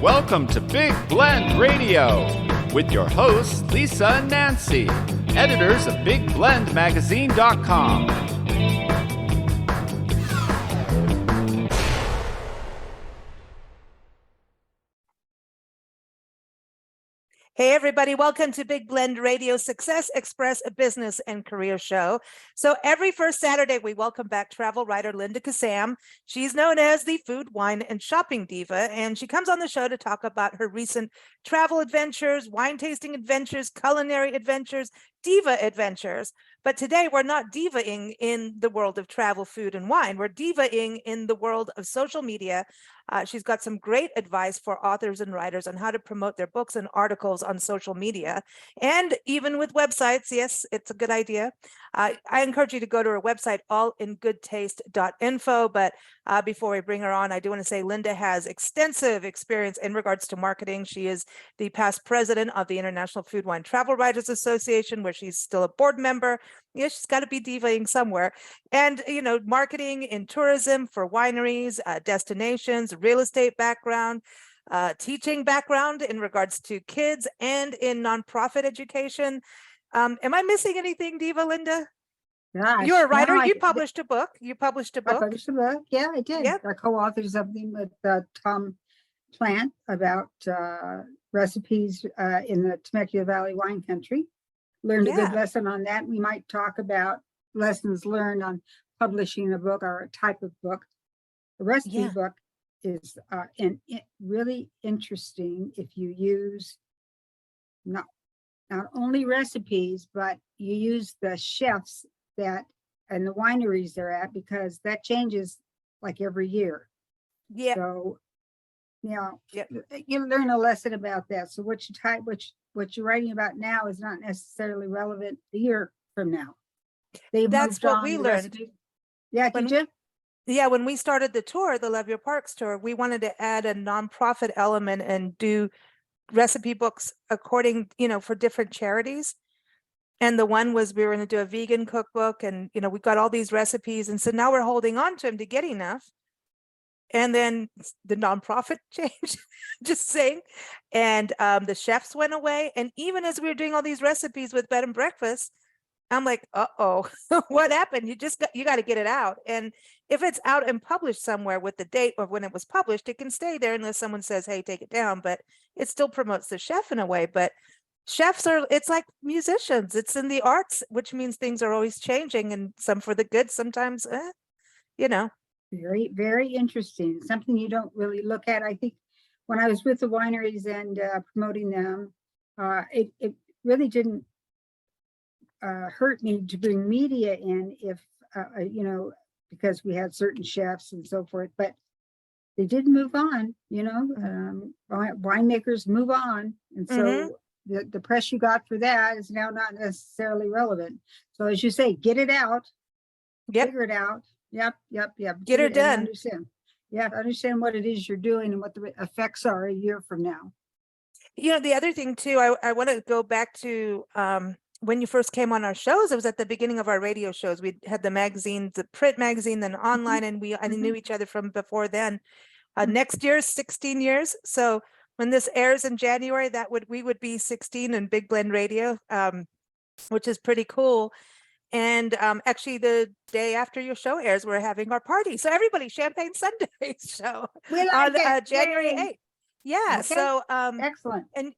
Welcome to Big Blend Radio with your hosts, Lisa and Nancy, editors of BigBlendMagazine.com. Hey, everybody. Welcome to Big Blend Radio Success Express, a business and career show. So every first Saturday, we welcome back travel writer Linda Kissam. She's known as the food, wine, and shopping diva, and she comes on the show to talk about her recent travel adventures, wine tasting adventures, culinary adventures, diva adventures. But today, we're not divaing in the world of travel, food, and wine. We're divaing in the world of social media. She's got some great advice for authors and writers on how to promote their books and articles on social media, and even with websites. Yes, it's a good idea. I encourage you to go to her website, allingoodtaste.info. But before we bring her on, I do want to say Linda has extensive experience in regards to marketing. She is the past president of the International Food, Wine, Travel Writers Association, where she's still a board member. Yeah, she's got to be divaing somewhere. And, marketing in tourism for wineries, destinations, real estate background, teaching background in regards to kids, and in nonprofit education. Am I missing anything, Diva Linda? Gosh, You're a writer. no, You published a book. I published a book. Yeah, I did. Yep. I co-authored something with Tom Plant about recipes in the Temecula Valley wine country. Learned a good lesson on that. We might talk about lessons learned on publishing a book or a type of book. A recipe book is really interesting if you use not only recipes, but you use the chefs that and the wineries they're at, because that changes like every year. Yeah. So, you learn a lesson about that. So what you're writing about now is not necessarily relevant a year from now. That's what we learned. Yeah, did you? Yeah, when we started the tour, the Love Your Parks tour, we wanted to add a nonprofit element and do recipe books according, for different charities. And the one was we were going to do a vegan cookbook, and, we got all these recipes. And so now we're holding on to them to get enough. And then the nonprofit changed, just saying. And the chefs went away. And even as we were doing all these recipes with bed and breakfast, I'm like, uh-oh, what happened? You got to get it out. And if it's out and published somewhere with the date of when it was published, it can stay there unless someone says, hey, take it down. But it still promotes the chef in a way. But chefs it's like musicians. It's in the arts, which means things are always changing, and some for the good, sometimes, Very, very interesting. Something you don't really look at. I think when I was with the wineries and promoting them, it really didn't hurt me to bring media in if, because we had certain chefs and so forth, but they did move on, winemakers move on. And so the press you got for that is now not necessarily relevant. So as you say, get it out, figure it out. Yep. Get her done. Understand what it is you're doing and what the effects are a year from now. The other thing too, I want to go back to when you first came on our shows. It was at the beginning of our radio shows. We had the magazine, the print magazine, then online, and I knew each other from before then. Next year, 16 years. So when this airs in January, we would be 16 in Big Blend Radio, which is pretty cool. And actually, the day after your show airs, we're having our party. So everybody, Champagne Sunday show on January 8th. Yeah. Okay. So excellent. And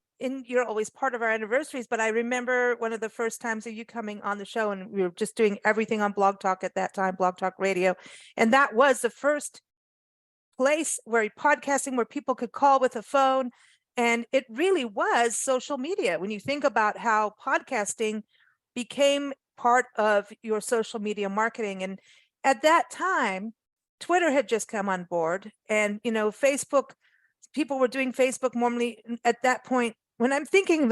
you're always part of our anniversaries. But I remember one of the first times of you coming on the show, and we were just doing everything on Blog Talk at that time, Blog Talk Radio. And that was the first place where podcasting, where people could call with a phone. And it really was social media. When you think about how podcasting became part of your social media marketing. And at that time, Twitter had just come on board, and, Facebook, people were doing Facebook normally at that point. When I'm thinking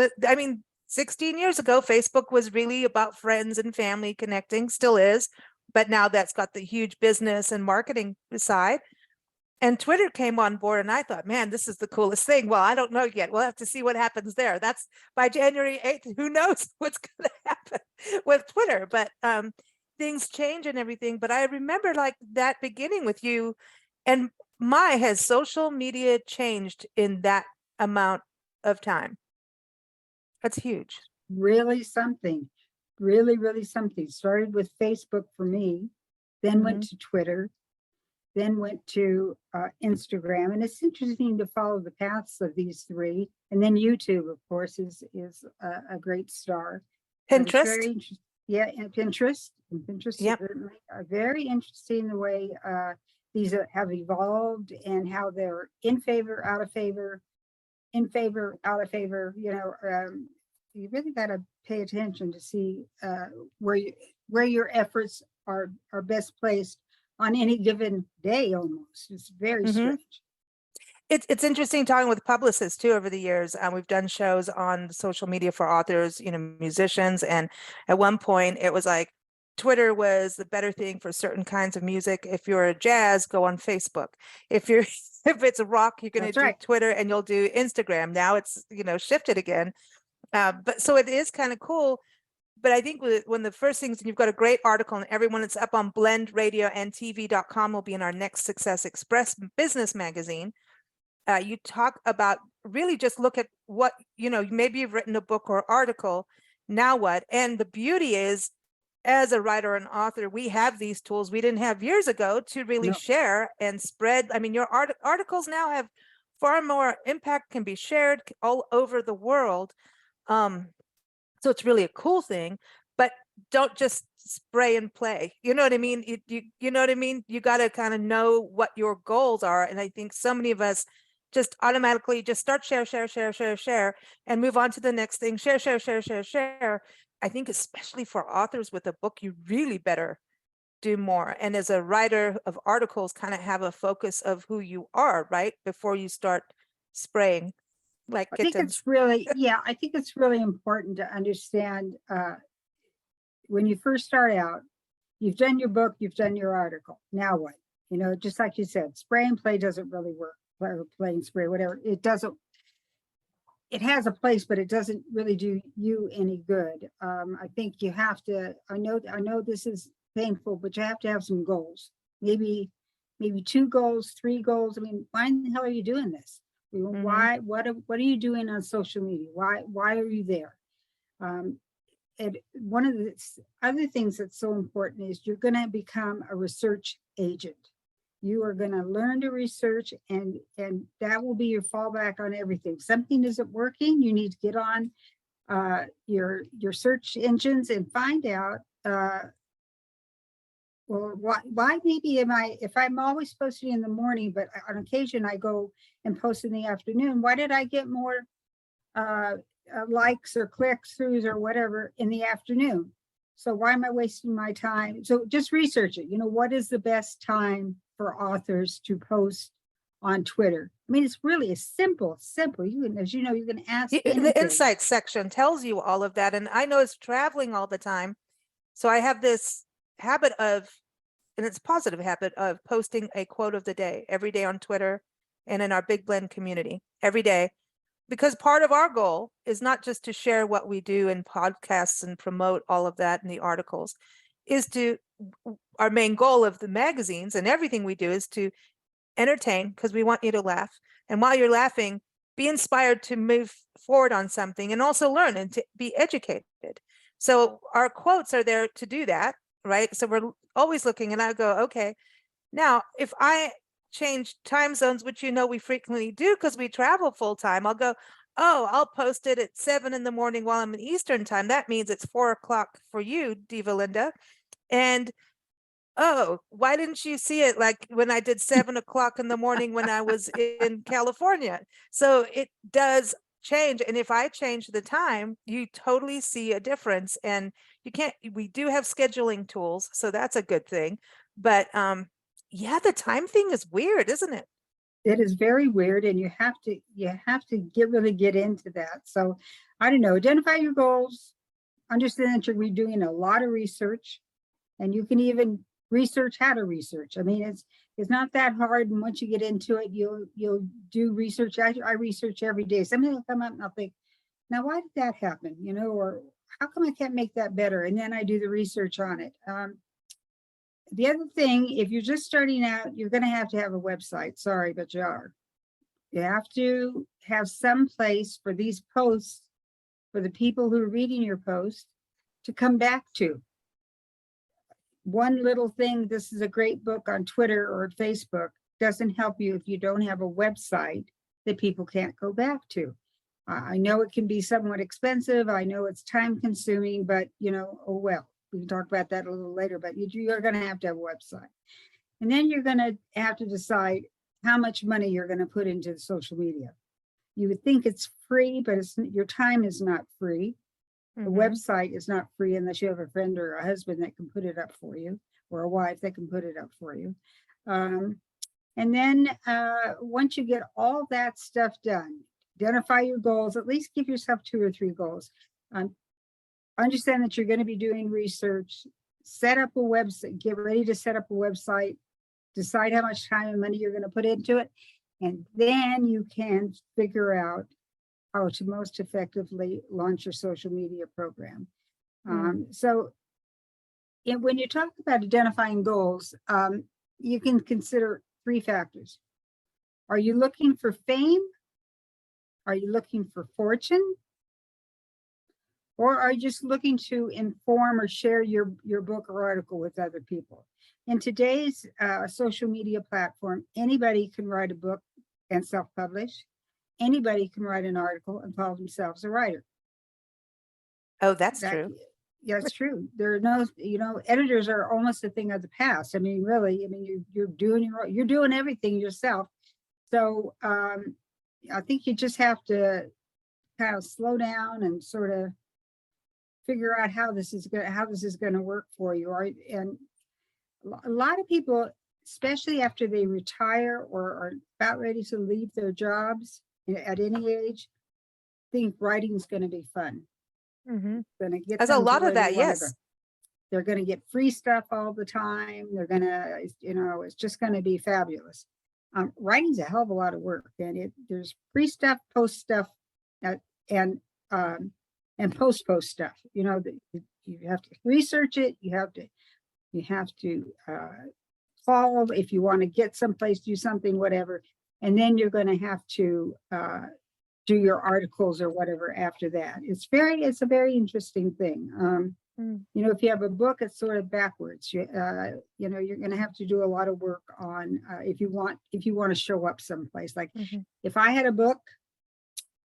16 years ago, Facebook was really about friends and family connecting, still is, but now that's got the huge business and marketing side. And Twitter came on board, and I thought, man, this is the coolest thing. Well, I don't know yet. We'll have to see what happens there. That's by January 8th. Who knows what's going to happen with Twitter? But things change and everything. But I remember like that beginning with you. And has social media changed in that amount of time? That's huge. Really something, really, really something. Started with Facebook for me, then went to Twitter, then went to Instagram. And it's interesting to follow the paths of these three. And then YouTube, of course, is a great star. It's very Pinterest. interesting. Yeah, and Pinterest. And Pinterest Yep. certainly very interesting the way these have evolved and how they're in favor, out of favor, in favor, out of favor. You really got to pay attention to see where your efforts are best placed on any given day. Almost, it's very strange. It's interesting talking with publicists too over the years. We've done shows on social media for authors, musicians, and at one point it was like Twitter was the better thing for certain kinds of music. If you're a jazz, go on Facebook. If it's a rock, you're going to do Twitter, and you'll do Instagram. Now it's shifted again. But so it is kind of cool. But I think when the first things, and you've got a great article, and everyone, it's up on blendradioandtv.com, will be in our next Success Express business magazine. You talk about really just look at what, maybe you've written a book or article, now what? And the beauty is, as a writer and author, we have these tools we didn't have years ago to really share and spread. I mean, your articles now have far more impact, can be shared all over the world. So it's really a cool thing, but don't just spray and play. You know what I mean? You know what I mean? You got to kind of know what your goals are. And I think so many of us just automatically just start share, and move on to the next thing. Share. I think especially for authors with a book, you really better do more. And as a writer of articles, kind of have a focus of who you are, right? Before you start spraying like kittens. I think it's really important to understand when you first start out, you've done your book, you've done your article. Now what? Just like you said, spray and play doesn't really work. Play and spray, whatever. It doesn't. It has a place, but it doesn't really do you any good. I think you have to. I know this is painful, but you have to have some goals. Maybe 2 goals, 3 goals. I mean, why in the hell are you doing this? Why? What are you doing on social media? Why are you there? And one of the other things that's so important is you're going to become a research agent. You are going to learn to research, and that will be your fallback on everything. Something isn't working, you need to get on your search engines and find out why maybe if I'm always posting in the morning, but on occasion I go and post in the afternoon, why did I get more likes or clicks throughs or whatever in the afternoon? So why am I wasting my time? So just research it. What is the best time for authors to post on Twitter? I mean, it's really simple. You can, as you know, you can ask. The insights section tells you all of that. And I know it's traveling all the time. So I have this habit of, and it's a positive habit of posting a quote of the day every day on Twitter and in our Big Blend community every day. Because part of our goal is not just to share what we do in podcasts and promote all of that in the articles, our main goal of the magazines and everything we do is to entertain, because we want you to laugh. And while you're laughing, be inspired to move forward on something and also learn and to be educated. So our quotes are there to do that, right? So we're always looking, and I go, okay, now if I change time zones, which we frequently do because we travel full time, I'll go, I'll post it at 7 a.m. while I'm in Eastern time. That means it's 4 o'clock for you, Diva Linda. And why didn't you see it like when I did 7 o'clock in the morning when I was in California? So it does change. And if I change the time, you totally see a difference. And we do have scheduling tools, so that's a good thing. But the time thing is weird, isn't it? It is very weird, and you have to really get into that. So I don't know, identify your goals, understand that you're doing a lot of research, and you can even research how to research. I mean, it's not that hard, and once you get into it, you'll do research. I research every day. Something will come up and I'll think, now why did that happen? Or how come I can't make that better? And then I do the research on it. the other thing, if you're just starting out, you're going to have a website. Sorry, but you are. You have to have some place for these posts, for the people who are reading your posts, to come back to. One little thing, this is a great book on Twitter or Facebook, doesn't help you if you don't have a website that people can't go back to. I know it can be somewhat expensive. I know it's time consuming, but oh well, we can talk about that a little later, but you're going to have a website. And then you're going to have to decide how much money you're going to put into social media. You would think it's free, but your time is not free. The website is not free unless you have a friend or a husband that can put it up for you, or a wife that can put it up for you. And then once you get all that stuff done, identify your goals, at least give yourself 2 or 3 goals. Understand that you're going to be doing research, set up a website, get ready to set up a website, decide how much time and money you're going to put into it, and then you can figure out how to most effectively launch your social media program. So when you talk about identifying goals, you can consider 3 factors. Are you looking for fame? Are you looking for fortune? Or are you just looking to inform or share your book or article with other people? In today's social media platform, anybody can write a book and self-publish. Anybody can write an article and call themselves a writer. Oh, that's true. Yeah, it's true. There are no, editors are almost a thing of the past. I mean, really, you're doing everything yourself. So I think you just have to kind of slow down and sort of figure out how this is going to work for you. And a lot of people, especially after they retire or are about ready to leave their jobs at any age, think writing is going to be fun. Mm-hmm. Going to get There's a lot of that, yes. They're going to get free stuff all the time. They're going to, it's just going to be fabulous. Writing's a hell of a lot of work, and there's free stuff, post stuff, and post stuff. You have to research it. You have to follow if you want to get someplace, do something, whatever, and then you're going to have to do your articles or whatever after that. It's a very interesting thing. If you have a book, it's sort of backwards. You're going to have to do a lot of work on if you want to show up someplace. Like if I had a book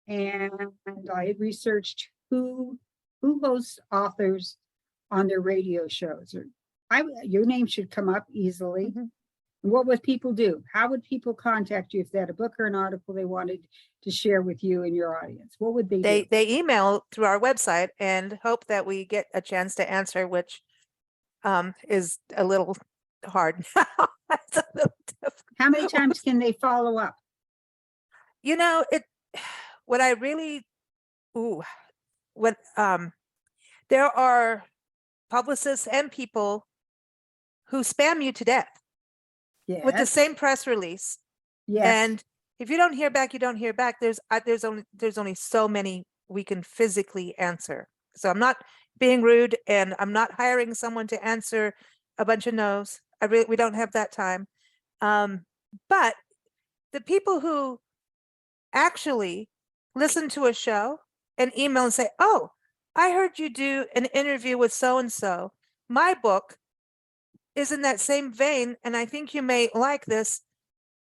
and I had researched who hosts authors on their radio shows, your name should come up easily. What would people do? How would people contact you if they had a book or an article they wanted to share with you and your audience? What would they do? They email through our website and hope that we get a chance to answer, which is a little hard. It's a little difficult. How many times can they follow up? There are publicists and people who spam you to death. Yes. With the same press release. Yes. And if you don't hear back, you don't hear back. There's only so many we can physically answer. So I'm not being rude, and I'm not hiring someone to answer a bunch of no's. We don't have that time. But the people who actually listen to a show and email and say, "Oh, I heard you do an interview with so-and-so. My book is in that same vein, and I think you may like this.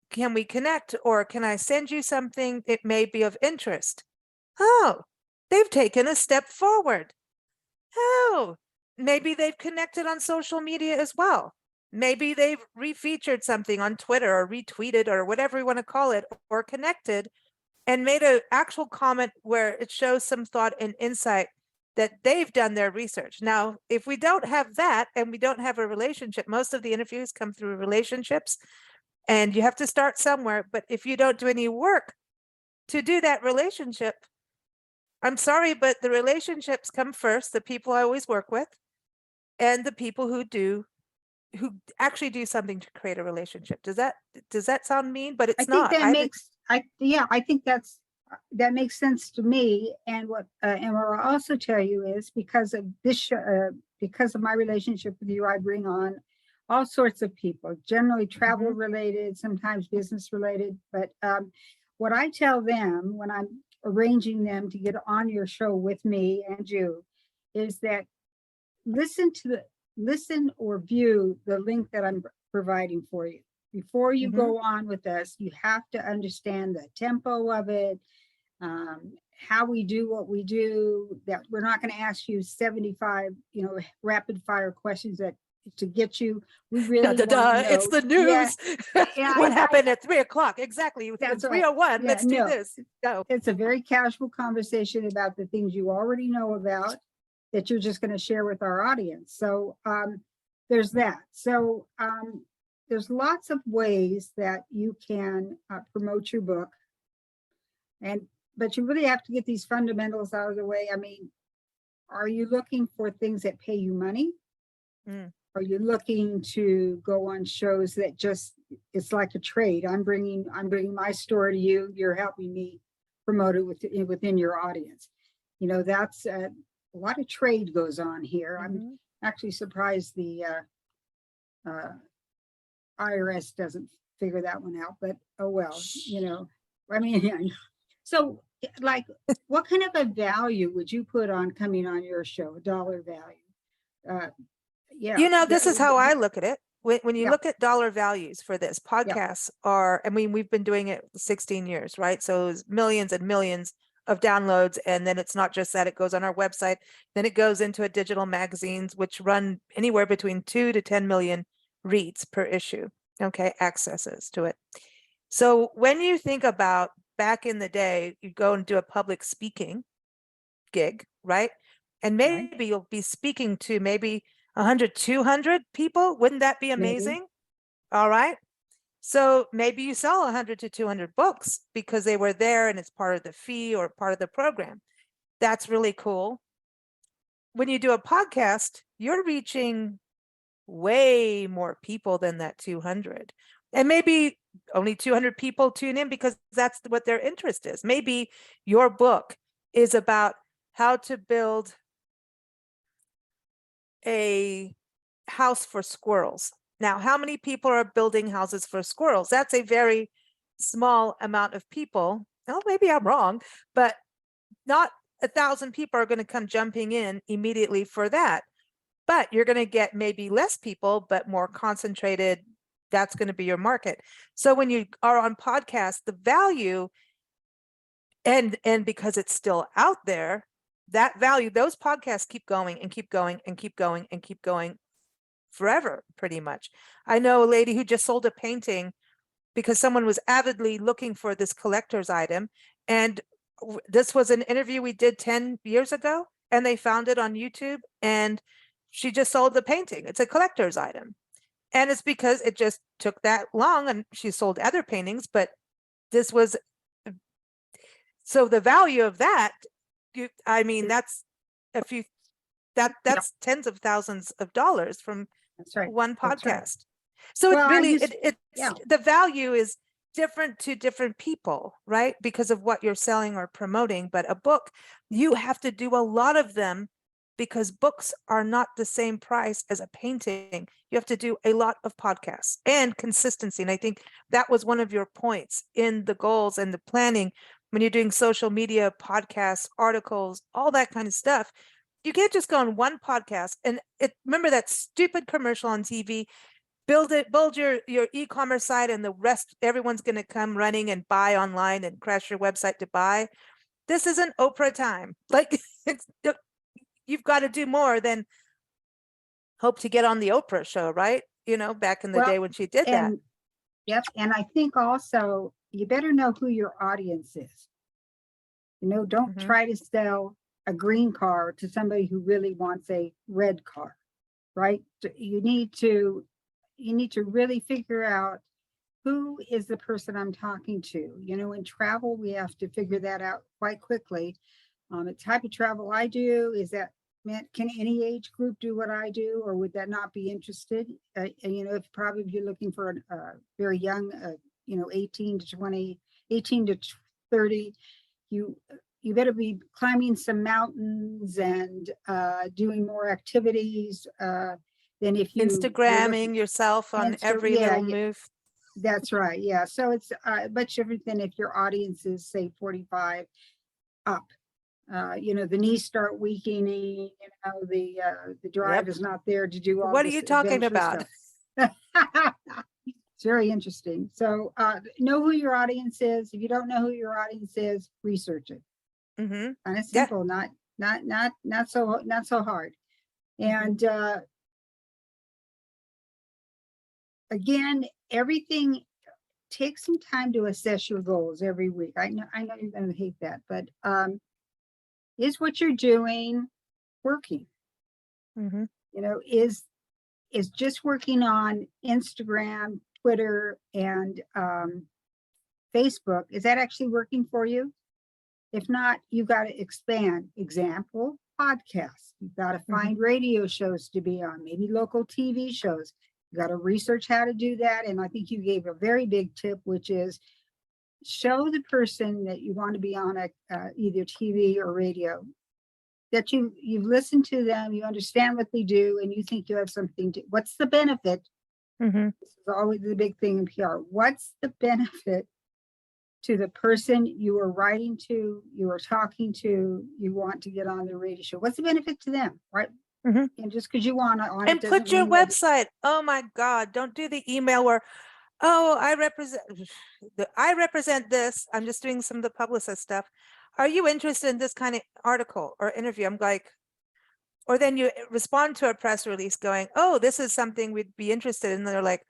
Can we connect, or can I send you something? It may be of interest." Oh, they've taken a step forward. Oh, maybe they've connected on social media as well. Maybe they've refeatured something on Twitter or retweeted or whatever you want to call it, or connected and made an actual comment where it shows some thought and insight that they've done their research. Now, if we don't have that and we don't have a relationship, most of the interviews come through relationships, and you have to start somewhere. But if you don't do any work to do that relationship, I'm sorry, but the relationships come first, the people I always work with, and the people who actually do something to create a relationship. Does that sound mean? But it's not. I think that makes sense to me. And what I'll also tell you is, because of this show, because of my relationship with you, I bring on all sorts of people, generally travel Mhm. related, sometimes business related. But what I tell them when I'm arranging them to get on your show with me and you is that listen or view the link that I'm providing for you. Before you Mhm. go on with us, you have to understand the tempo of it, how we do what we do, that we're not going to ask you 75, rapid fire questions that to get you. We Da, really da, want to da, it's know. the Yeah, news. yeah, What happened at 3 o'clock? Exactly. In that's right. 3:01, Yeah, let's do no, this. Go. it's a very casual conversation about the things you already know about that you're just going to share with our audience. So there's that. So there's lots of ways that you can promote your book, but you really have to get these fundamentals out of the way. I mean, are you looking for things that pay you money? Mm. Are you looking to go on shows that just, it's like a trade? I'm bringing my story to you. You're helping me promote it within your audience. That's a lot of trade goes on here. I'm Mhm. actually surprised the IRS doesn't figure that one out, but oh well, I mean, yeah. So like, what kind of a value would you put on coming on your show? A dollar value? Yeah, This is how I look at it. When you yeah, look at dollar values for this, yeah, podcasts are, I mean, we've been doing it 16 years, right? So it's millions and millions of downloads. And then it's not just that, it goes on our website, then it goes into a digital magazines, which run anywhere between 2 to 10 million reads per issue. Okay, accesses to it. So when you think about back in the day, you go and do a public speaking gig, right? And right, maybe you'll be speaking to maybe 100, 200 people. Wouldn't that be maybe, amazing? All right. So maybe you sell 100 to 200 books because they were there and it's part of the fee or part of the program. That's really cool. When you do a podcast, you're reaching way more people than that 200. And maybe only 200 people tune in because that's what their interest is. Maybe your book is about how to build a house for squirrels. Now, how many people are building houses for squirrels? That's a very small amount of people. Oh, maybe I'm wrong, but not 1,000 people are going to come jumping in immediately for that. But you're going to get maybe less people, but more concentrated. That's going to be your market. So when you are on podcasts, the value and because it's still out there, that value, those podcasts keep going and keep going and keep going and keep going forever, pretty much. I know a lady who just sold a painting because someone was avidly looking for this collector's item. And this was an interview we did 10 years ago, and they found it on YouTube, and she just sold the painting. It's a collector's item. And it's because it just took that long, and she sold other paintings, but this was, so the value of that, I mean, that's a few, yeah, that's tens of thousands of dollars from that's right, one that's right. podcast. So it Well, really, yeah, it's the value is different to different people, right? Because of what you're selling or promoting. But a book, you have to do a lot of them because books are not the same price as a painting. You have to do a lot of podcasts and consistency. And I think that was one of your points in the goals and the planning when you're doing social media, podcasts, articles, all that kind of stuff. You can't just go on one podcast and remember that stupid commercial on TV, build your e-commerce site and the rest, everyone's going to come running and buy online and crash your website to buy. This isn't Oprah time. Like you've got to do more than hope to get on the Oprah show, right? Back in the well, day when she did that. and yep, and I think also you better know who your audience is. Don't Mhm. try to sell a green car to somebody who really wants a red car, right? You need to really figure out who is the person I'm talking to. In travel, we have to figure that out quite quickly. The type of travel I do is that, man, can any age group do what I do, or would that not be interested? If probably if you're looking for a very young, 18 to 20, 18 to 30, you better be climbing some mountains and doing more activities. then if you're Instagramming yourself on every little move. That's right. Yeah. So it's much different than if your audience is, say, 45 up. The knees start weakening, the drive is not there to do all What are this you talking about? stuff. It's very interesting. So know who your audience is. If you don't know who your audience is, research it. Mm-hmm. Kind of simple, not so hard. And again, everything takes some time to assess your goals every week. I know you're going to hate that, but is what you're doing working? Mm-hmm. Is just working on Instagram, Twitter, and Facebook, is that actually working for you? If not, you've got to expand. Example, podcasts. You've got to find radio shows to be on, maybe local TV shows. You got to research how to do that. And I think you gave a very big tip, which is show the person that you want to be on either TV or radio, that you've listened to them, you understand what they do, and you think you have something to, what's the benefit? This is always the big thing in PR. What's the benefit to the person you are writing to, you are talking to, you want to get on the radio show? What's the benefit to them, right? And just because you want to on and it, put your website. Oh my God! Don't do the email where, oh, I represent this. I'm just doing some of the publicist stuff. Are you interested in this kind of article or interview? I'm like, or then you respond to a press release going, oh, this is something we'd be interested in. And they're like,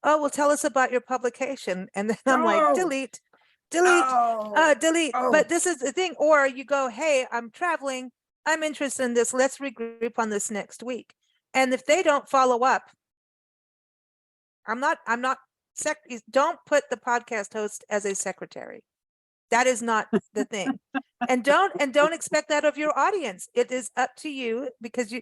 oh, well, tell us about your publication. And then I'm like, delete. But this is the thing. Or you go, hey, I'm traveling. I'm interested in this. Let's regroup on this next week. And if they don't follow up, don't put the podcast host as a secretary. That is not the thing. And don't expect that of your audience. It is up to you, because you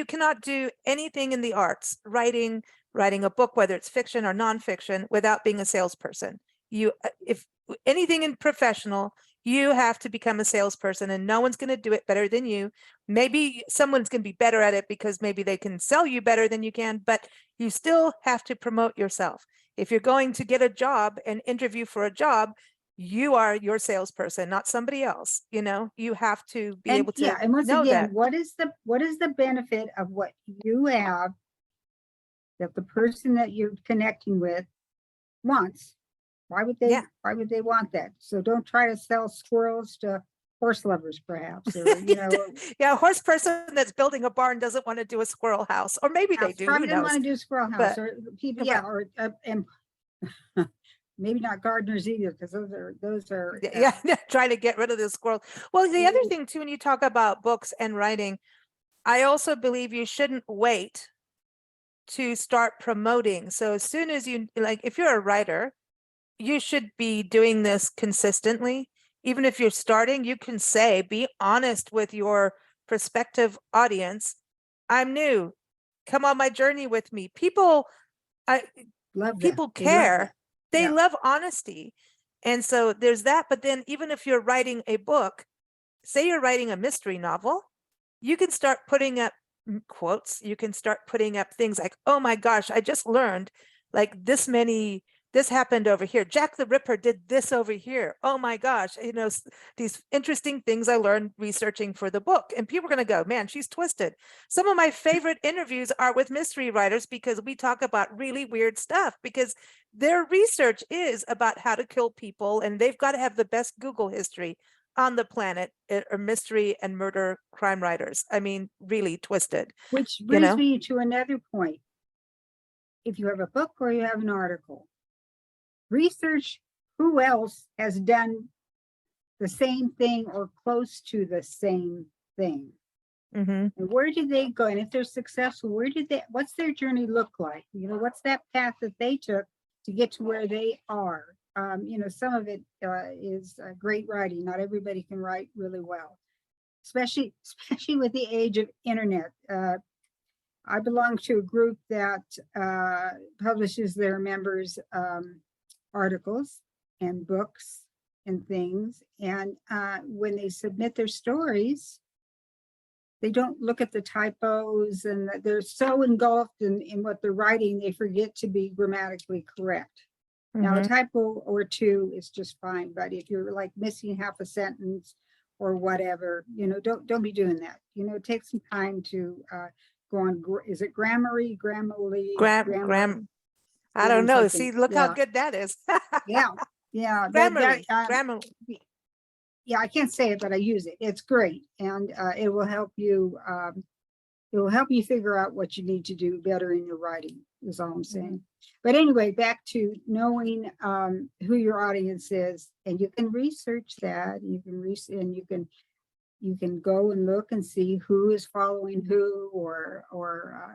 cannot do anything in the arts, writing a book, whether it's fiction or nonfiction, without being a salesperson. If anything in professional, you have to become a salesperson, and no one's going to do it better than you. Maybe someone's going to be better at it because maybe they can sell you better than you can, but you still have to promote yourself. If you're going to get a job and interview for a job, you are your salesperson, not somebody else. You have to be able to and once know again, that. what is the benefit of what you have that the person that you're connecting with wants? Why would they want that? So don't try to sell squirrels to horse lovers, perhaps, or a horse person that's building a barn doesn't want to do a squirrel house, or maybe they do. Probably don't want to do a squirrel house, or people, and maybe not gardeners either, because those are trying to get rid of the squirrel. Well, the other thing too, when you talk about books and writing, I also believe you shouldn't wait to start promoting. So as soon as if you're a writer, you should be doing this consistently. Even if you're starting, you can be honest with your prospective audience. I'm new. Come on my journey with me. People care. They love honesty. And so there's that. But then even if you're writing a book, say you're writing a mystery novel, you can start putting up quotes. You can start putting up things like, oh my gosh, I just learned this happened over here. Jack the Ripper did this over here. Oh my gosh. These interesting things I learned researching for the book. And people are going to go, man, she's twisted. Some of my favorite interviews are with mystery writers, because we talk about really weird stuff, because their research is about how to kill people. And they've got to have the best Google history on the planet, or mystery and murder crime writers. I mean, really twisted. Which brings me to another point. If you have a book or you have an article, research who else has done the same thing or close to the same thing. And where did they go? And if they're successful, what's their journey look like? What's that path that they took to get to where they are? Some of it is great writing. Not everybody can write really well, especially with the age of internet. I belong to a group that publishes their members articles and books and things. And when they submit their stories, they don't look at the typos, and that they're so engulfed in what they're writing, they forget to be grammatically correct. Now, a typo or two is just fine, but if you're like missing half a sentence or whatever, don't be doing that. Take some time to go on. Is it Grammarly? I don't know. Something. See, look how good that is. Yeah. Grammarly. Yeah, I can't say it, but I use it. It's great, and it will help you. It will help you figure out what you need to do better in your writing. Is all I'm saying. But anyway, back to knowing who your audience is, and you can research that. You can go and look and see who is following who, or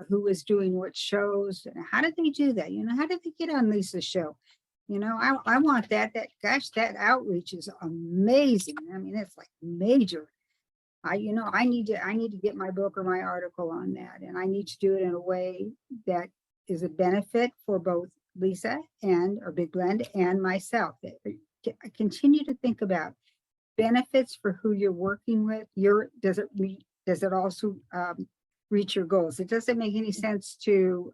who is doing what shows. How did they do that? How did they get on Lisa's show? I want that. That outreach is amazing. I mean, it's like major. I need to get my book or my article on that, and I need to do it in a way that is a benefit for both Lisa or Big Blend and myself. I continue to think about benefits for who you're working with. Does it also reach your goals? It doesn't make any sense to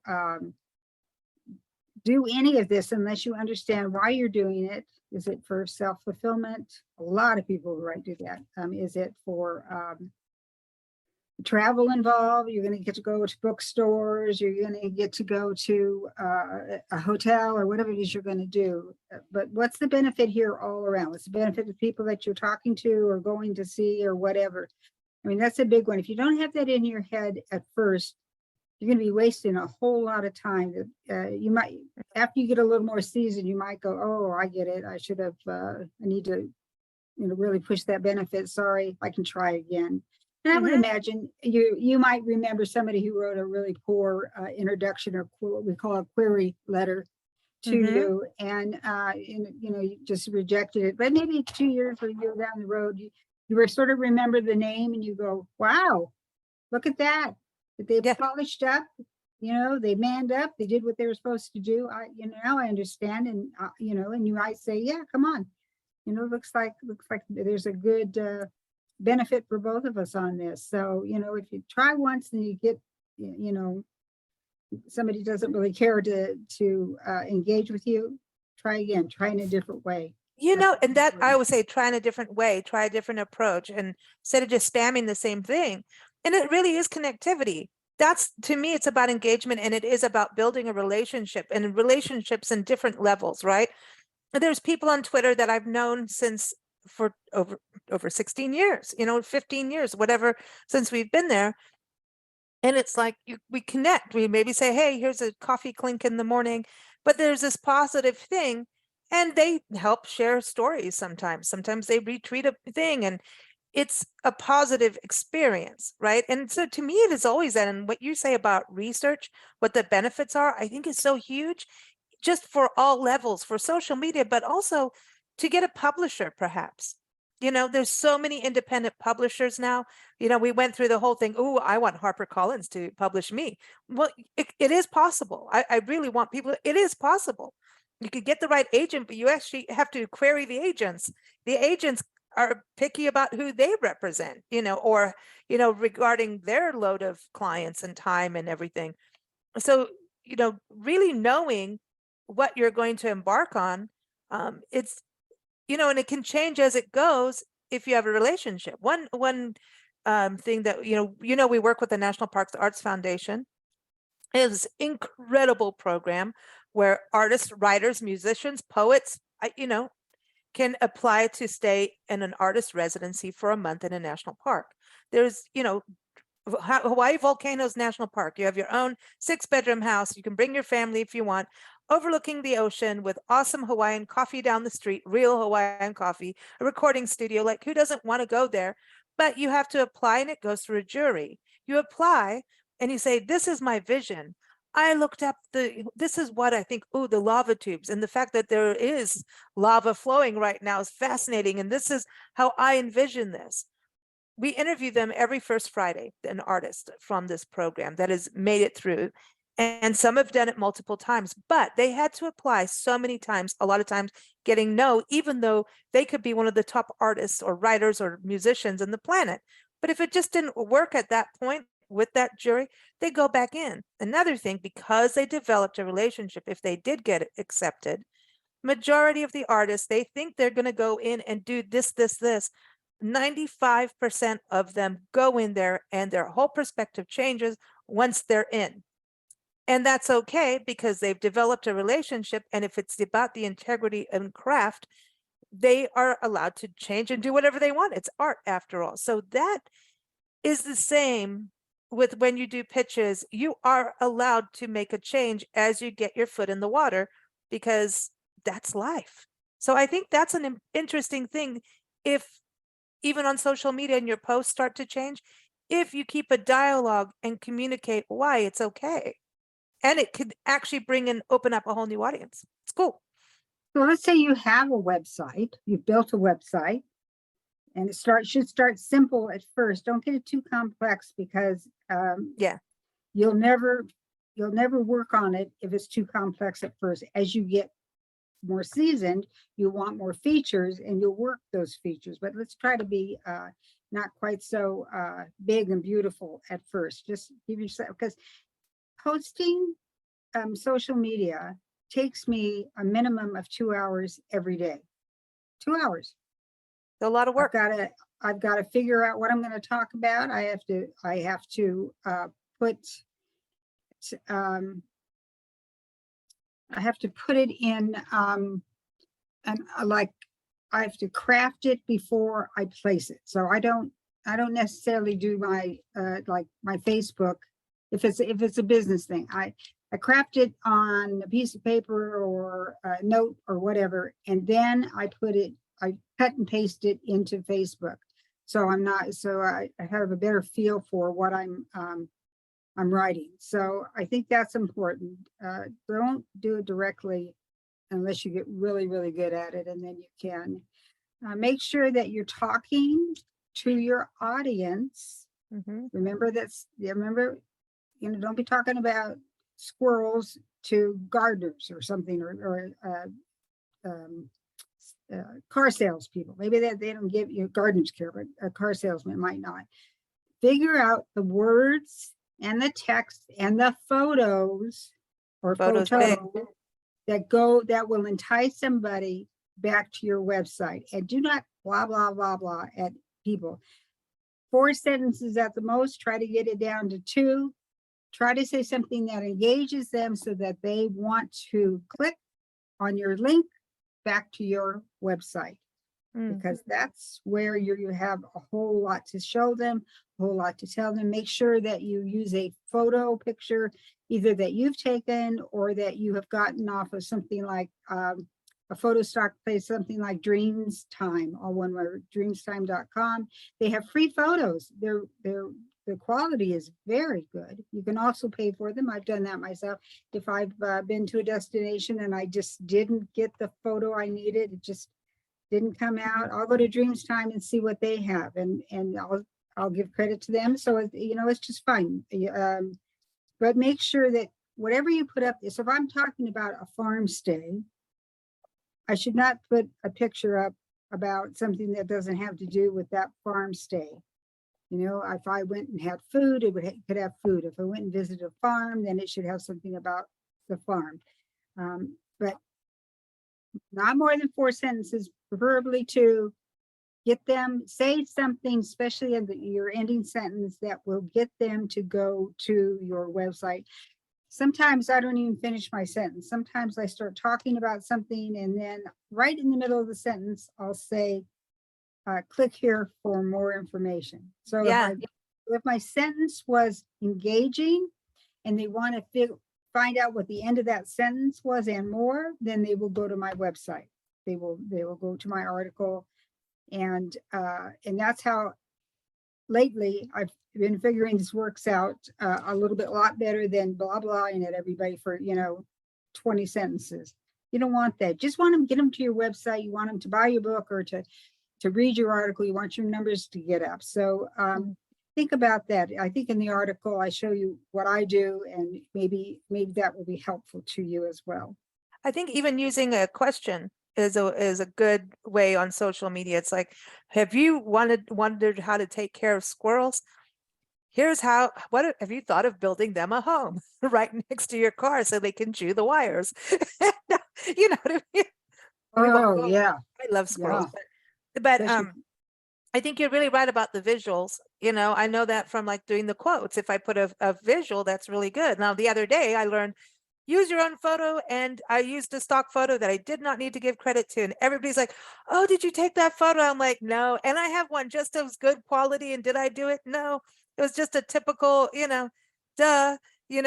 do any of this unless you understand why you're doing it. Is it for self-fulfillment? A lot of people right do that. Is it for travel involved? You're going to get to go to bookstores. You're going to get to go to a hotel or whatever it is you're going to do. But what's the benefit here all around? What's the benefit of people that you're talking to or going to see or whatever? I mean, that's a big one. If you don't have that in your head at first, you're going to be wasting a whole lot of time. You might, after you get a little more seasoned, you might go, oh, I get it. I should have, I need to, really push that benefit. Sorry, I can try again. And I would imagine you might remember somebody who wrote a really poor introduction, or what we call a query letter to you, and you just rejected it. But maybe 2 years or a year down the road, you were sort of remember the name, and you go, wow, look at that. They polished up, they manned up, they did what they were supposed to do. Now I understand, and and you might say, yeah, come on, looks like there's a good benefit for both of us on this. So if you try once and you get somebody doesn't really care to engage with you, try again, try in a different way. And that I always say, try in a different way, try a different approach, and instead of just spamming the same thing. And it really is connectivity. That's, to me, it's about engagement, and it is about building a relationship, and relationships in different levels, right? There's people on Twitter that I've known for over 16 years, 15 years, whatever, since we've been there. And it's like we connect. We maybe say, hey, here's a coffee clink in the morning, but there's this positive thing, and they help share stories sometimes. Sometimes they retweet a thing, and it's a positive experience, right? And so to me, it is always that. And what you say about research, what the benefits are, I think is so huge, just for all levels, for social media, but also to get a publisher, perhaps. There's so many independent publishers now. We went through the whole thing. Oh, I want HarperCollins to publish me. Well, it is possible. I really want people. It is possible. You could get the right agent, but you actually have to query the agents. The agents are picky about who they represent, or, regarding their load of clients and time and everything. So, really knowing what you're going to embark on, it's, and it can change as it goes if you have a relationship. One thing that, we work with the National Parks Arts Foundation. It is an incredible program where artists, writers, musicians, poets, can apply to stay in an artist residency for a month in a national park. There's, Hawaii Volcanoes National Park. You have your own 6-bedroom house. You can bring your family if you want, overlooking the ocean with awesome Hawaiian coffee down the street, real Hawaiian coffee, a recording studio. Like, who doesn't want to go there? But you have to apply, and it goes through a jury. You apply and you say, this is my vision. I looked up this is what I think, the lava tubes, and the fact that there is lava flowing right now is fascinating. And this is how I envision this. We interview them every first Friday, an artist from this program that has made it through. And some have done it multiple times, but they had to apply so many times, a lot of times getting no, even though they could be one of the top artists or writers or musicians on the planet. But if it just didn't work at that point with that jury, they go back in. Another thing, because they developed a relationship, if they did get it accepted, majority of the artists, they think they're going to go in and do this, 95% of them go in there and their whole perspective changes once they're in. And that's okay because they've developed a relationship. And if it's about the integrity and craft, they are allowed to change and do whatever they want. It's art after all. So that is the same with when you do pitches. You are allowed to make a change as you get your foot in the water, because that's life. So I think that's an interesting thing. If even on social media and your posts start to change, if you keep a dialogue and communicate why it's okay, and it could actually open up a whole new audience. It's cool. So let's say you have a website, you've built a website, and it should start simple at first. Don't get it too complex, because you'll never work on it if it's too complex at first. As you get more seasoned, you want more features and you'll work those features. But let's try to be not quite so big and beautiful at first. Just give yourself, because posting social media takes me a minimum of 2 hours every day. 2 hours. A lot of work. I've got to figure out what I'm going to talk about. I have to put it in and I have to craft it before I place it. So I don't necessarily do my like my Facebook. If it's a business thing, I craft it on a piece of paper or a note or whatever, and then I cut and paste it into Facebook. So I have a better feel for what I'm writing. So I think that's important. Don't do it directly unless you get really, really good at it, and then you can. Make sure that you're talking to your audience. Remember, don't be talking about squirrels to gardeners or something, or car salespeople. Maybe they don't give you gardeners care, but a car salesman might not. Figure out the words and the text and the photos that will entice somebody back to your website. And do not blah blah blah blah at people. 4 sentences at the most. Try to get it down to 2. Try to say something that engages them so that they want to click on your link back to your website, because that's where you have a whole lot to show them, a whole lot to tell them. Make sure that you use a photo picture, either that you've taken or that you have gotten off of something like a photo stock place, something like Dreams Time, all one word, dreamstime.com. They have free photos. The quality is very good. You can also pay for them. I've done that myself. If I've been to a destination and I just didn't get the photo I needed, it just didn't come out, I'll go to Dreams Time and see what they have, and I'll give credit to them. So it's just fine. But make sure that whatever you put up, so if I'm talking about a farm stay, I should not put a picture up about something that doesn't have to do with that farm stay. If I went and had food, it could have food. If I went and visited a farm, then it should have something about the farm. But not more than 4 sentences, preferably 2. Get them, say something, especially in your ending sentence, that will get them to go to your website. Sometimes I don't even finish my sentence. Sometimes I start talking about something, and then right in the middle of the sentence, I'll say, click here for more information. So if my sentence was engaging and they want to find out what the end of that sentence was and more, then they will go to my website. They will go to my article, and that's how lately I've been figuring this works out a lot better than blah blahing at everybody for 20 sentences. You don't want that. Just want them, get them to your website. You want them to buy your book or to read your article. You want your numbers to get up. So think about that. I think in the article I show you what I do, and maybe that will be helpful to you as well. I think even using a question is a good way on social media. It's like, have you wondered how to take care of squirrels? Here's how, have you thought of building them a home right next to your car so they can chew the wires? You know what I mean? Oh, yeah, I love yeah. squirrels, but Especially- I think you're really right about the visuals. I know that from like doing the quotes. If I put a visual, that's really good. Now, the other day I learned use your own photo, and I used a stock photo that I did not need to give credit to. And everybody's like, oh, did you take that photo? I'm like, no. And I have one just as good quality. And did I do it? No, it was just a typical, duh.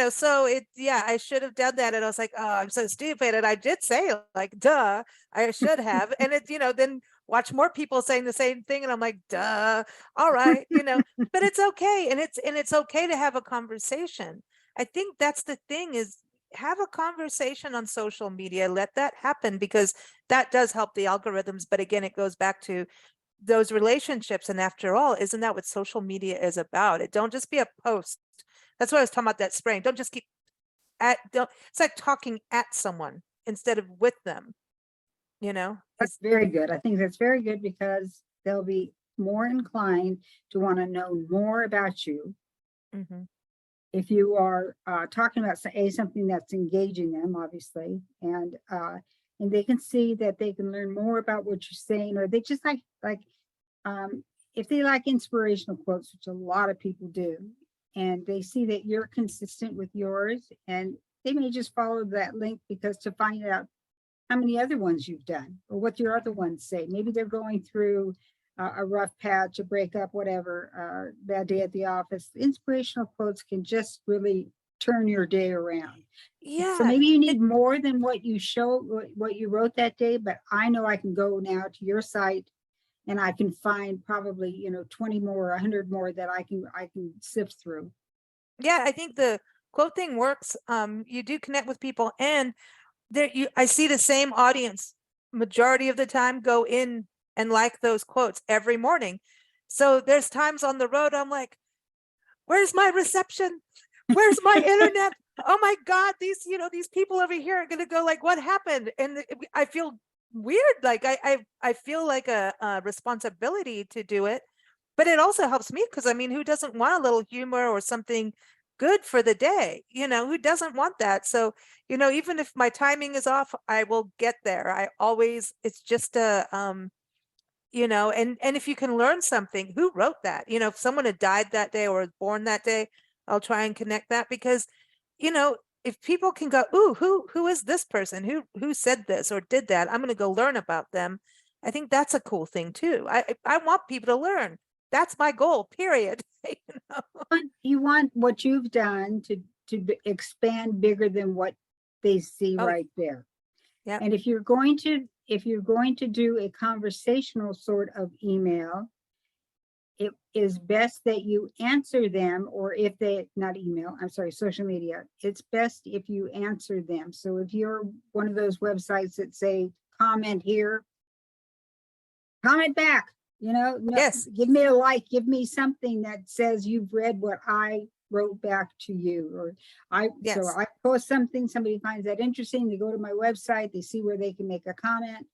So yeah, I should have done that. And I was like, oh, I'm so stupid. And I did say, like, duh, I should have. And then watch more people saying the same thing. And I'm like, duh, all right, but it's okay. And it's okay to have a conversation. I think that's the thing, is have a conversation on social media, let that happen, because that does help the algorithms. But again, it goes back to those relationships. And after all, isn't that what social media is about? It don't just be a post. That's what I was talking about, that spraying. Don't just keep it's like talking at someone instead of with them, That's very good. I think that's very good, because they'll be more inclined to want to know more about you. Mhm. If you are talking about something that's engaging them, obviously, and they can see that they can learn more about what you're saying, or they just if they like inspirational quotes, which a lot of people do, and they see that you're consistent with yours, and they may just follow that link because to find out how many other ones you've done or what your other ones say. Maybe they're going through a rough patch, a breakup, whatever, bad day at the office. Inspirational quotes can just really turn your day around. Yeah. So maybe you need more than what you what you wrote that day, but I know I can go now to your site and I can find probably, 20 more, 100 more that I can sift through. Yeah, I think the quote thing works. You do connect with people, and I see the same audience majority of the time go in and like those quotes every morning. So there's times on the road I'm like, where's my reception? Where's my internet? Oh my God, these people over here are gonna go like, what happened? And I feel weird. Like I feel like a responsibility to do it, but it also helps me, because who doesn't want a little humor or something good for the day? Who doesn't want that? So, even if my timing is off, I will get there. It's just and if you can learn something, who wrote that? If someone had died that day or was born that day, I'll try and connect that, because, if people can go, ooh, who is this person? Who said this or did that? I'm going to go learn about them. I think that's a cool thing too. I want people to learn. That's my goal, period. You want what you've done to expand bigger than what they see right there. Yeah. And if you're going to do a conversational sort of email, it is best that you answer them, or if they, not email, I'm sorry, social media, it's best if you answer them. So if you're one of those websites that say, comment here, comment back, Yes. Give me a like, give me something that says you've read what I wrote back to you, or so I post something, somebody finds that interesting, they go to my website, they see where they can make a comment.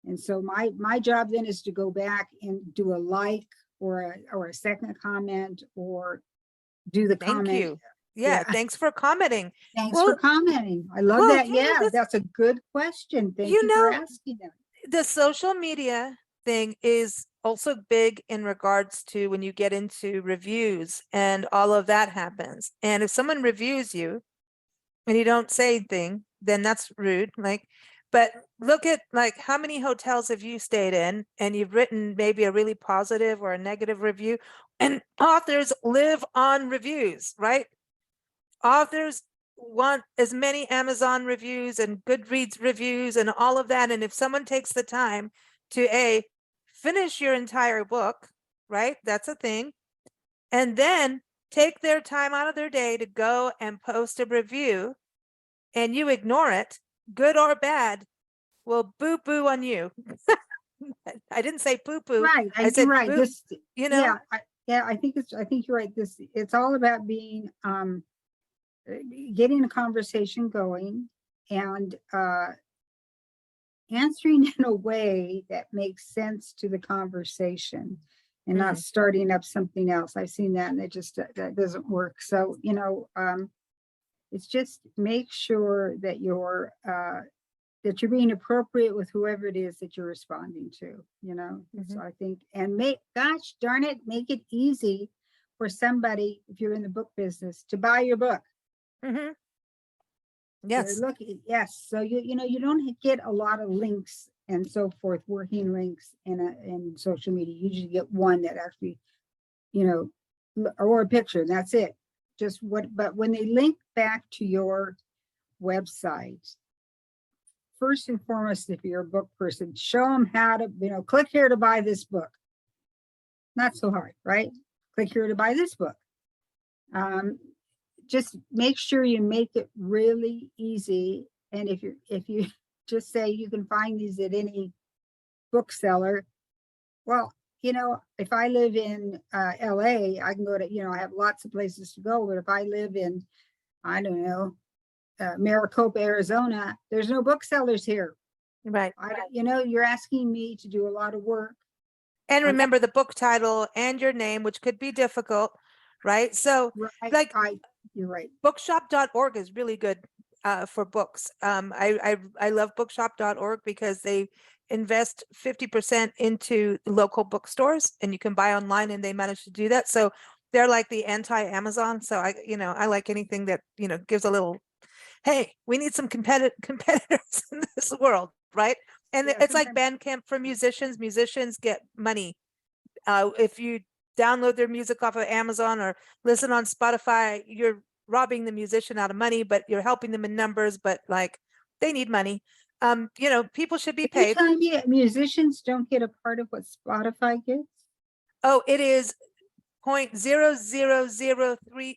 And so my job then is to go back and do a like or a second comment, or do the comment. Thank you. Yeah, thanks for commenting. Thanks for commenting. I love that. Yeah, that's a good question. Thank you for asking that. The social media thing is also big in regards to when you get into reviews and all of that happens. And if someone reviews you and you don't say anything, then that's rude. But look at how many hotels have you stayed in and you've written maybe a really positive or a negative review, and authors live on reviews, right? Authors want as many Amazon reviews and Goodreads reviews and all of that. And if someone takes the time to finish your entire book, right? That's a thing. And then take their time out of their day to go and post a review, and you ignore it, good or bad, well, boo boo on you. I didn't say poo poo. Right. I said right. Boo, I think you're right. It's all about being getting a conversation going, and answering in a way that makes sense to the conversation and not starting up something else. I've seen that and it just, that doesn't work. So, it's just make sure that you're being appropriate with whoever it is that you're responding to, So I think, and gosh darn it, make it easy for somebody, if you're in the book business, to buy your book. Yes. Yes. So you don't get a lot of links and so forth, working links in social media. You usually get one that actually, or a picture, and that's it. But when they link back to your website, first and foremost, if you're a book person, show them how to, click here to buy this book. Not so hard, right? Click here to buy this book. Just make sure you make it really easy. And if you just say you can find these at any bookseller, well, if I live in LA, I can go to, I have lots of places to go. But if I live in, I don't know, Maricopa, Arizona, there's no booksellers here. Right. You're asking me to do a lot of work. And remember the book title and your name, which could be difficult, right? So you're right. Bookshop.org is really good for books. I love bookshop.org because they invest 50% into local bookstores, and you can buy online, and they manage to do that. So they're like the anti-Amazon. So I like anything that, gives a little, hey, we need some competitors in this world, right? And it's like Bandcamp for musicians. Musicians get money. If you download their music off of Amazon or listen on Spotify, you're robbing the musician out of money, but you're helping them in numbers, but like they need money. People should be paid. You're telling me musicians don't get a part of what Spotify gets? Oh, it is 0.0003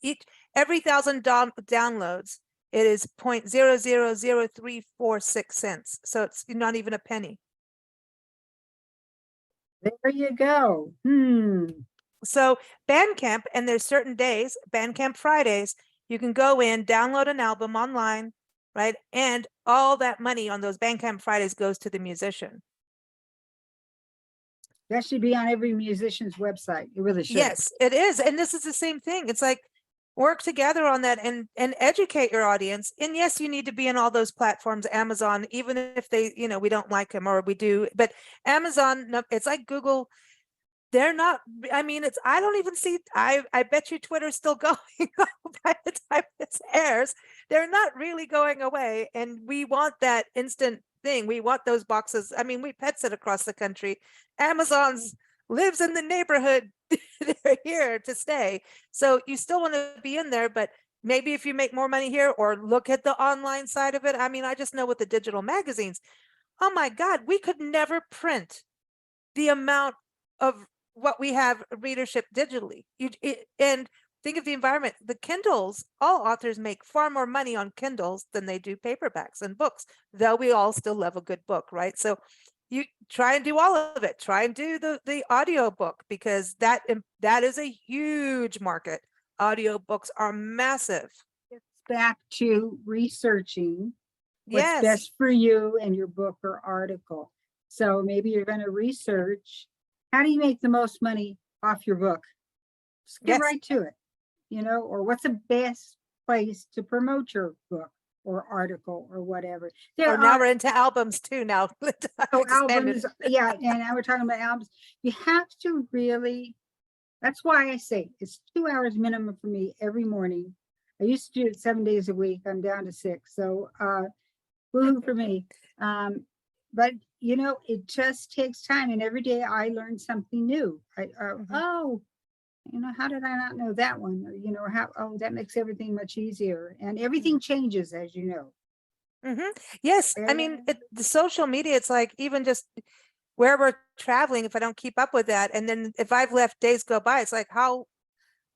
each every 1,000 downloads. It is 0.000346 cents. So it's not even a penny. There you go. So Bandcamp, and there's certain days, Bandcamp Fridays, you can go in, download an album online, right? And all that money on those Bandcamp Fridays goes to the musician. That should be on every musician's website. It really should. Yes, it is. And this is the same thing. It's like, work together on that and educate your audience. And yes, you need to be in all those platforms, Amazon, even if they, we don't like them, or we do, but Amazon, it's like Google. They're not, I don't even see, I bet you Twitter's still going by the time this airs. They're not really going away. And we want that instant thing. We want those boxes. We pet sit across the country. Amazon's lives in the neighborhood. They're here to stay. So you still want to be in there, but maybe if you make more money here, or look at the online side of it. I just know with the digital magazines, oh my God, we could never print the amount of what we have readership digitally. And think of the environment. The Kindles, all authors make far more money on Kindles than they do paperbacks and books, though we all still love a good book, right? So you try and do all of it. Try and do the audio book, because that is a huge market. Audiobooks are massive. It's back to researching what's best for you and your book or article. So maybe you're going to research, how do you make the most money off your book? Just get right to it, or what's the best place to promote your book or article or whatever. Now we're into albums too now. Albums, yeah, and now we're talking about albums. You have to really, that's why I say it's 2 hours minimum for me every morning. I used to do it 7 days a week. I'm down to 6. So woohoo for me. But it just takes time, and every day I learn something new. How did I not know that one? Or, that makes everything much easier, and everything changes, as you know. Yes. The social media, it's like, even just where we're traveling, if I don't keep up with that, and then if I've left days go by, it's like, how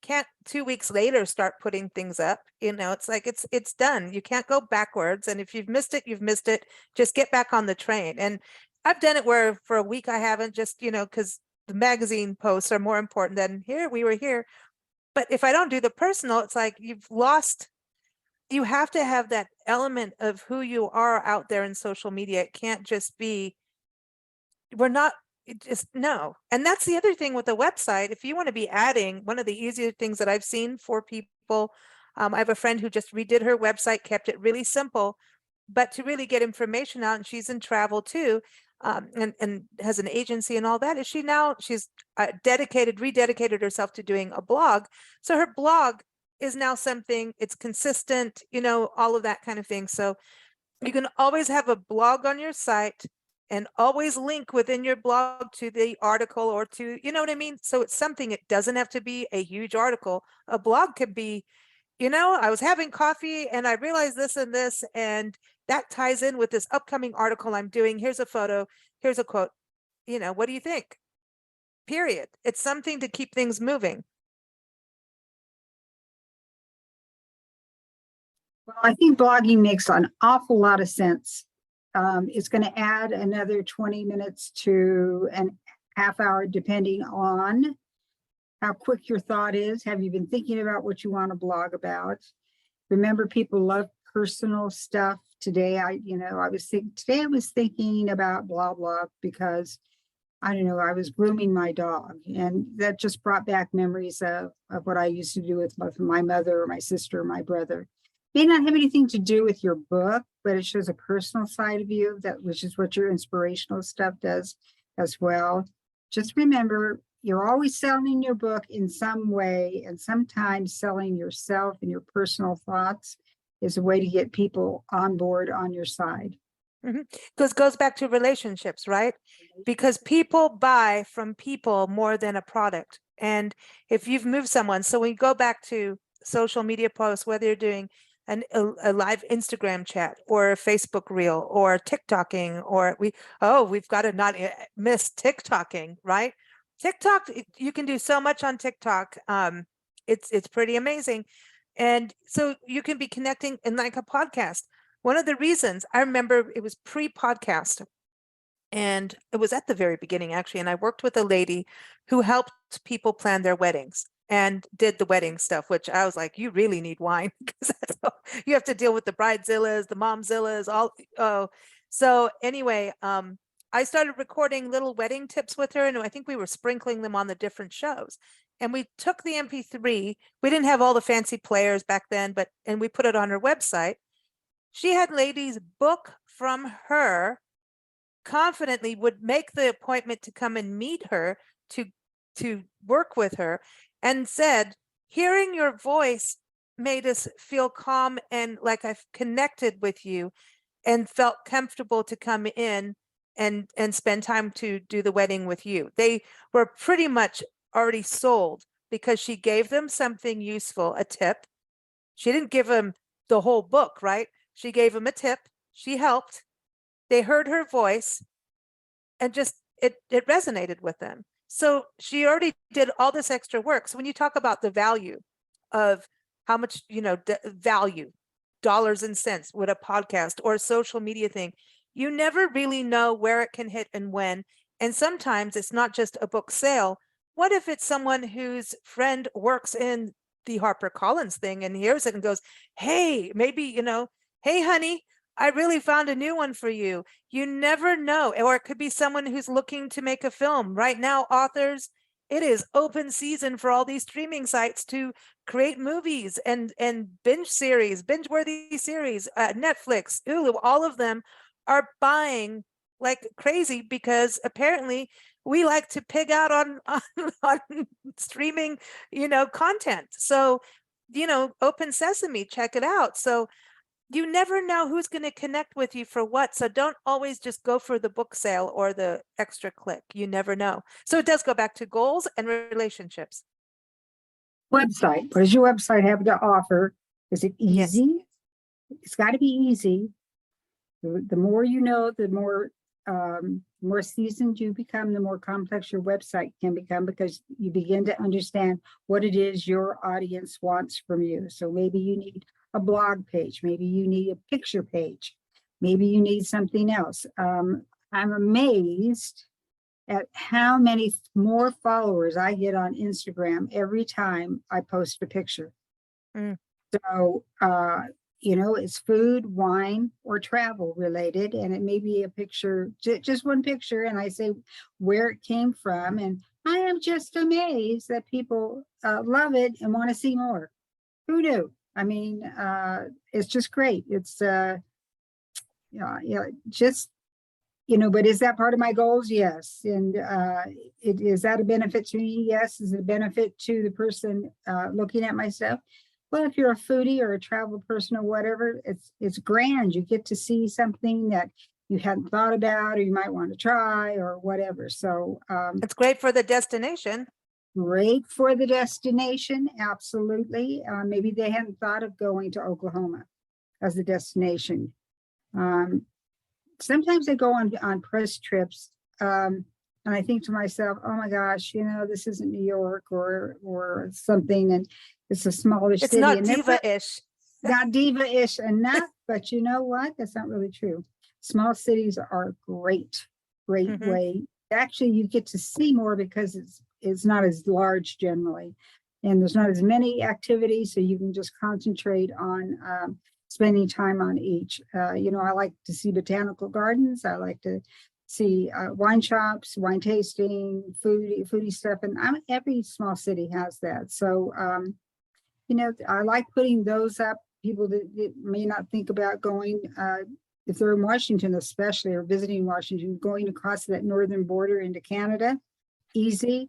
can't 2 weeks later start putting things up? It's like, it's done. You can't go backwards. And if you've missed it, you've missed it. Just get back on the train. And I've done it where for a week I haven't, just, because the magazine posts are more important than we were here. But if I don't do the personal, it's like you've lost. You have to have that element of who you are out there in social media. It can't just be, we're not, it just, no. And that's the other thing with a website. If you want to be adding, one of the easier things that I've seen for people, I have a friend who just redid her website, kept it really simple, but to really get information out, and she's in travel too, and has an agency and all that, is she's rededicated herself to doing a blog. So her blog is now something, it's consistent, all of that kind of thing. So you can always have a blog on your site and always link within your blog to the article or to, you know what I mean? So it's something, it doesn't have to be a huge article. A blog could be, I was having coffee and I realized this and this, and that ties in with this upcoming article I'm doing. Here's a photo, here's a quote. What do you think? Period. It's something to keep things moving. Well, I think blogging makes an awful lot of sense. It's going to add another 20 minutes to an half hour, depending on how quick your thought is. Have you been thinking about what you want to blog about? Remember, people love personal stuff. Today, I was thinking about blah, blah, because I don't know, I was grooming my dog, and that just brought back memories of what I used to do with my mother or my sister or my brother. May not have anything to do with your book, but it shows a personal side of you, which is what your inspirational stuff does as well. Just remember, you're always selling your book in some way, and sometimes selling yourself and your personal thoughts is a way to get people on board on your side. Because it goes back to relationships, right? Because people buy from people more than a product. And if you've moved someone, so when you go back to social media posts, whether you're doing a live Instagram chat or a Facebook reel or TikToking, or we've got to not miss TikToking, right? TikTok, you can do so much on TikTok. It's pretty amazing. And so you can be connecting in like a podcast. One of the reasons, I remember it was pre-podcast, and it was at the very beginning actually, and I worked with a lady who helped people plan their weddings and did the wedding stuff, which I was like, you really need wine, because you have to deal with the bridezillas, the momzillas, all. Oh, so anyway, I started recording little wedding tips with her, and I think we were sprinkling them on the different shows. And we took the MP3. We didn't have all the fancy players back then, and we put it on her website. She had ladies book from her, confidently would make the appointment to come and meet her, to work with her, and said, hearing your voice made us feel calm and like I've connected with you, and felt comfortable to come in and spend time to do the wedding with you. They were pretty much already sold because she gave them something useful, a tip. She didn't give them the whole book, right? She gave them a tip. She helped. They heard her voice, and just it resonated with them. So she already did all this extra work. So when you talk about the value of how much, value, dollars and cents with a podcast or a social media thing, you never really know where it can hit and when. And sometimes it's not just a book sale. What if it's someone whose friend works in the HarperCollins thing and hears it and goes, hey, maybe, hey, honey, I really found a new one for you. You never know. Or it could be someone who's looking to make a film. Right now, authors, it is open season for all these streaming sites to create movies and binge-worthy series. Netflix, Hulu, all of them are buying like crazy, because apparently we like to pig out on streaming, content. So, open sesame, check it out. So you never know who's going to connect with you for what. So don't always just go for the book sale or the extra click. You never know. So it does go back to goals and relationships. Website. What does your website have to offer? Is it easy? Yes. It's got to be easy. The more you know, the more seasoned you become, the more complex your website can become, because you begin to understand what it is your audience wants from you. So maybe you need a blog page, maybe you need a picture page, maybe you need something else. I'm amazed at how many more followers I get on Instagram every time I post a picture. So it's food, wine, or travel related, and it may be a picture, just one picture, and I say where it came from, and I am just amazed that people love it and want to see more. Who knew? I mean, it's just great. It's just but is that part of my goals? Yes. And is that a benefit to me? Yes. Is it a benefit to the person looking at my stuff? Well, if you're a foodie or a travel person or whatever, it's grand. You get to see something that you hadn't thought about, or you might want to try, or whatever. So it's great for the destination. Great for the destination, absolutely. Maybe they hadn't thought of going to Oklahoma as a destination. Sometimes I go on press trips, and I think to myself, oh my gosh, this isn't New York or something, and it's a smallish It's city. not and diva-ish. Not diva-ish enough, but you know what? That's not really true. Small cities are great way. Actually, you get to see more because it's not as large generally, and there's not as many activities, so you can just concentrate on spending time on each. I like to see botanical gardens. I like to see wine shops, wine tasting, foodie stuff, and every small city has that. So, I like putting those up. People that may not think about going, if they're in Washington especially, or visiting Washington, going across that northern border into Canada, easy.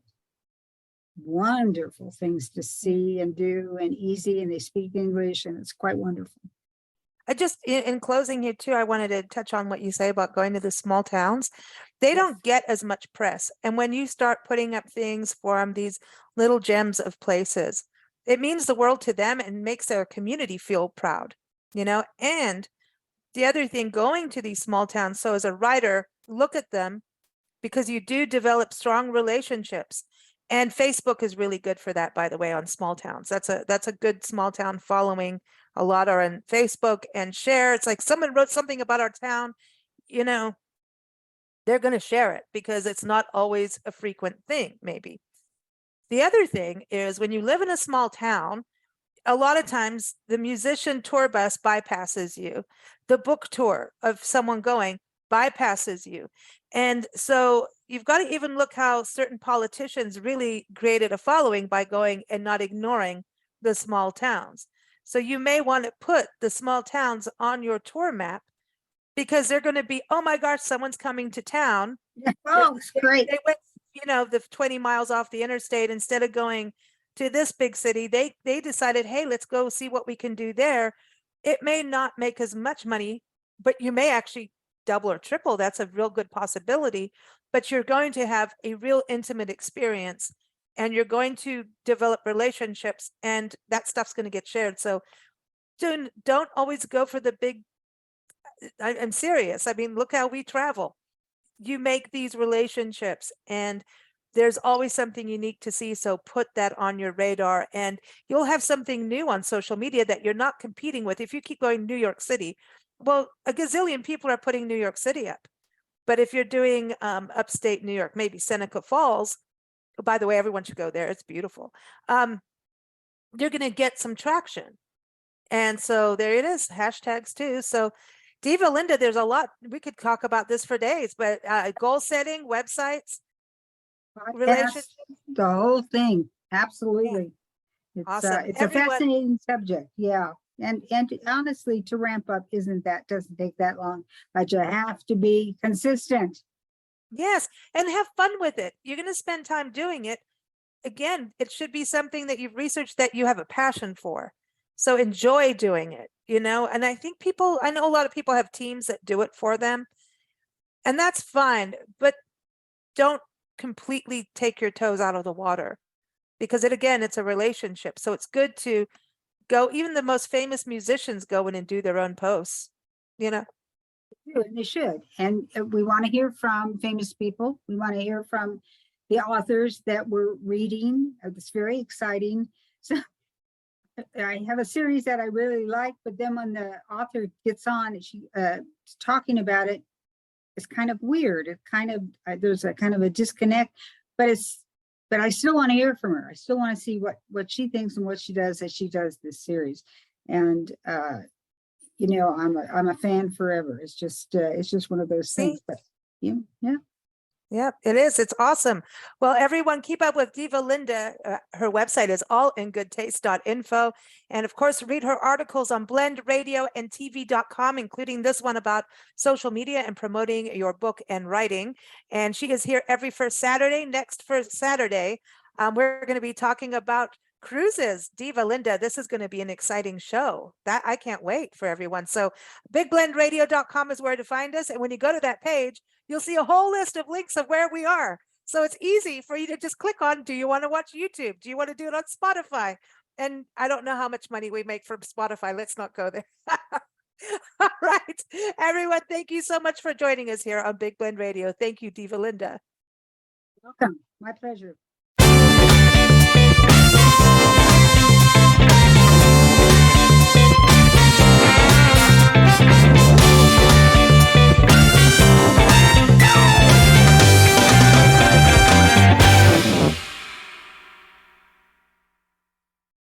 Wonderful things to see and do, and easy, and they speak English, and it's quite wonderful. I just, in closing here too, I wanted to touch on what you say about going to the small towns. They don't get as much press. And when you start putting up things for them, these little gems of places, it means the world to them and makes their community feel proud, And the other thing, going to these small towns, so as a writer, look at them, because you do develop strong relationships. And Facebook is really good for that, by the way, on small towns. That's a good small town following. A lot are on Facebook and share. It's like someone wrote something about our town, they're going to share it because it's not always a frequent thing, maybe. The other thing is, when you live in a small town, a lot of times the musician tour bus bypasses you. The book tour of someone going bypasses you. And so you've got to even look how certain politicians really created a following by going and not ignoring the small towns. So you may want to put the small towns on your tour map, because they're going to be, oh my gosh, someone's coming to town. Oh, it's great. They went, the 20 miles off the interstate, instead of going to this big city, they decided, hey, let's go see what we can do there. It may not make as much money, but you may actually double or triple. That's a real good possibility, but you're going to have a real intimate experience, and you're going to develop relationships, and that stuff's going to get shared. So don't always go for the big, I'm serious. I mean, look how we travel. You make these relationships, and there's always something unique to see. So put that on your radar, and you'll have something new on social media that you're not competing with. If you keep going New York City, well, a gazillion people are putting New York City up. But if you're doing upstate New York, maybe Seneca Falls, by the way, everyone should go there. It's beautiful. You're going to get some traction. And so there it is, hashtags too. So Diva Linda, there's a lot. We could talk about this for days, but goal setting, websites, relationships, the whole thing. Absolutely. Yeah. It's Awesome. it's a fascinating subject. Yeah. And honestly, to ramp up doesn't take that long, but you have to be consistent. Yes. And have fun with it. You're going to spend time doing it. Again, it should be something that you've researched, that you have a passion for. So enjoy doing it, and I think I know a lot of people have teams that do it for them, and that's fine, but don't completely take your toes out of the water, because it's a relationship. So it's good to go. Even the most famous musicians go in and do their own posts, And they should. And we want to hear from famous people. We want to hear from the authors that we're reading. It's very exciting. So I have a series that I really like, but then when the author gets on and she talking about it, it's kind of weird. It kind of there's a kind of a disconnect, but I still want to hear from her. I still want to see what she thinks and what she does as she does this series. And I'm a fan forever. It's just one of those See? things. But yeah. Yep, it is. It's awesome. Well, everyone keep up with Diva Linda. Her website is allingoodtaste.info. And of course, read her articles on blendradioandtv.com, including this one about social media and promoting your book and writing. And she is here every first Saturday. Next first Saturday, we're going to be talking about cruises. Diva Linda, this is going to be an exciting show. That I can't wait for everyone. So bigblendradio.com is where to find us. And when you go to that page, you'll see a whole list of links of where we are. So it's easy for you to just click on, do you want to watch YouTube? Do you want to do it on Spotify? And I don't know how much money we make from Spotify. Let's not go there. All right, everyone, thank you so much for joining us here on Big Blend Radio. Thank you, Diva Linda. Welcome. My pleasure.